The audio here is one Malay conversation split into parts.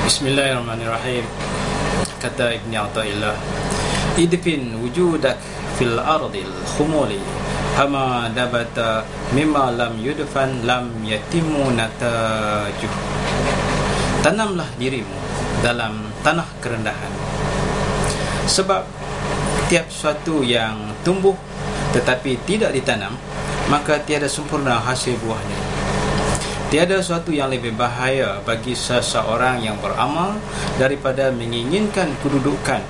Bismillahirrahmanirrahim. Kata Ibn Athaillah, idfin wujudak fil ardil khumuli hama dabata mimma lam yudfan lam yatimu natajuh. Tanamlah dirimu dalam tanah kerendahan, sebab tiap sesuatu yang tumbuh tetapi tidak ditanam, maka tiada sempurna hasil buahnya. Tiada sesuatu yang lebih bahaya bagi seseorang yang beramal daripada menginginkan kedudukan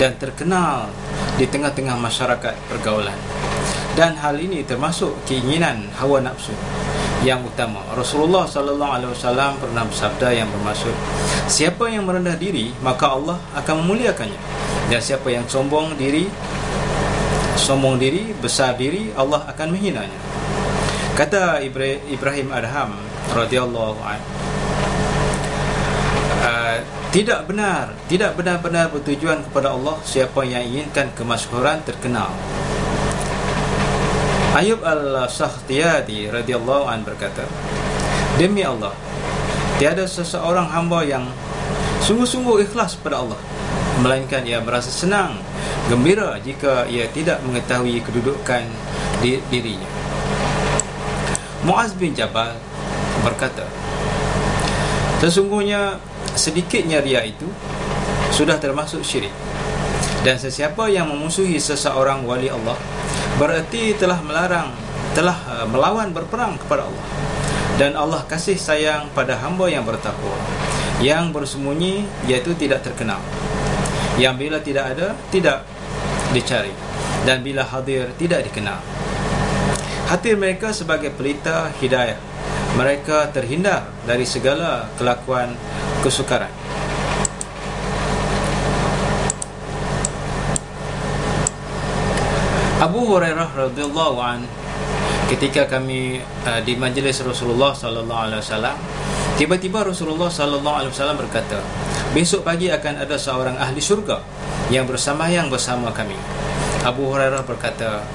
dan terkenal di tengah-tengah masyarakat pergaulan. Dan hal ini termasuk keinginan hawa nafsu yang utama. Rasulullah sallallahu alaihi wasallam pernah bersabda yang bermaksud, siapa yang merendah diri, maka Allah akan memuliakannya. Dan siapa yang sombong diri, besar diri, Allah akan menghinanya. Kata Ibrahim Adham radhiyallahu anhu, tidak benar-benar bertujuan kepada Allah siapa yang inginkan kemasyhuran terkenal. Ayub al-Sakhtiyani radhiyallahu anhu berkata, demi Allah, tiada seseorang hamba yang sungguh-sungguh ikhlas pada Allah, melainkan ia merasa senang, gembira jika ia tidak mengetahui kedudukan dirinya. Muaz bin Jabal berkata, sesungguhnya sedikitnya riya itu sudah termasuk syirik, dan sesiapa yang memusuhi seseorang wali Allah berarti telah melawan berperang kepada Allah. Dan Allah kasih sayang pada hamba yang bertakwa, yang bersembunyi iaitu tidak terkenal, yang bila tidak ada tidak dicari, dan bila hadir tidak dikenal. Hati mereka sebagai pelita hidayah, mereka terhindar dari segala kelakuan kesukaran. Abu Hurairah radhiyallahu an, ketika kami di majlis Rasulullah sallallahu alaihi wasallam, tiba-tiba Rasulullah sallallahu alaihi wasallam berkata, besok pagi akan ada seorang ahli syurga yang bersambayang bersama kami. Abu Hurairah berkata,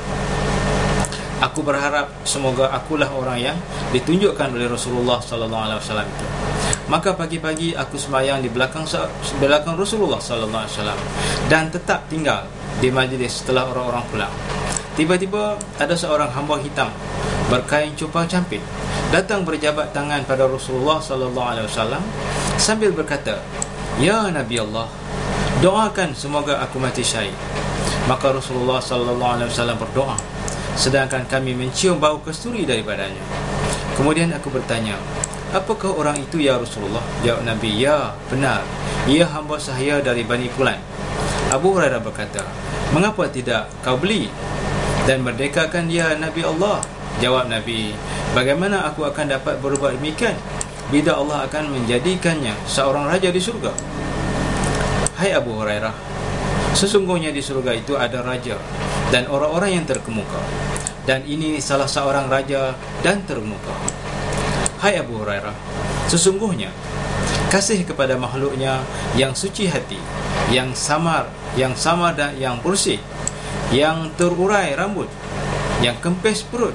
aku berharap semoga akulah orang yang ditunjukkan oleh Rasulullah sallallahu alaihi wasallam itu. Maka pagi-pagi aku sembahyang di belakang Rasulullah sallallahu alaihi wasallam dan tetap tinggal di majlis setelah orang-orang pulang. Tiba-tiba ada seorang hamba hitam berkain cupang camping datang berjabat tangan pada Rasulullah sallallahu alaihi wasallam sambil berkata, ya Nabi Allah, doakan semoga aku mati syahid. Maka Rasulullah sallallahu alaihi wasallam berdoa, sedangkan kami mencium bau kasturi daripadanya. Kemudian aku bertanya, apakah orang itu ya Rasulullah? Jawab Nabi, ya benar, ia hamba sahaya dari Bani Fulan. Abu Hurairah berkata, mengapa tidak kau beli dan merdekakan dia Nabi Allah? Jawab Nabi, bagaimana aku akan dapat berbuat demikian bila Allah akan menjadikannya seorang raja di surga? Hai Abu Hurairah, sesungguhnya di surga itu ada raja dan orang-orang yang terkemuka, dan ini salah seorang raja dan terkemuka. Hai Abu Hurairah, sesungguhnya kasih kepada makhluknya yang suci hati, yang samar dan yang bersih, yang terurai rambut, yang kempis perut,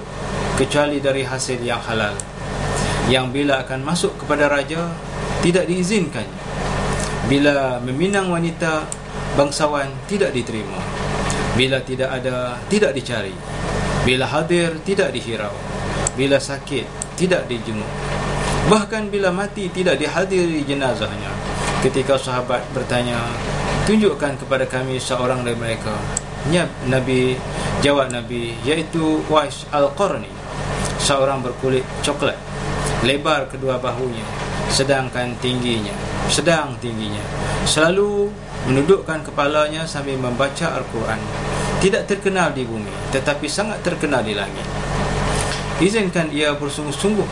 kecuali dari hasil yang halal, yang bila akan masuk kepada raja tidak diizinkannya, bila meminang wanita bangsawan tidak diterima, bila tidak ada tidak dicari, bila hadir tidak dihirau, bila sakit tidak dijenguk, bahkan bila mati tidak dihadiri jenazahnya. Ketika sahabat bertanya, tunjukkan kepada kami seorang dari mereka. Jawab Nabi, yaitu Wais Al-Qarni, seorang berkulit coklat, lebar kedua bahunya, sedang tingginya, selalu menundukkan kepalanya sambil membaca Al-Quran. Tidak terkenal di bumi, tetapi sangat terkenal di langit. Izinkan ia bersungguh-sungguh.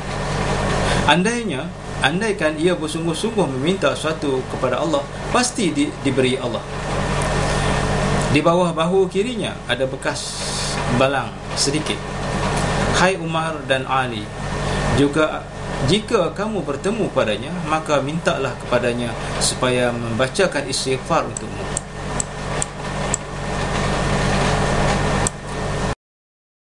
Andaikan ia bersungguh-sungguh meminta sesuatu kepada Allah, pasti diberi Allah. Di bawah bahu kirinya ada bekas balang sedikit. Hai Umar dan Ali, juga jika kamu bertemu padanya, maka mintalah kepadanya supaya membacakan istighfar untukmu.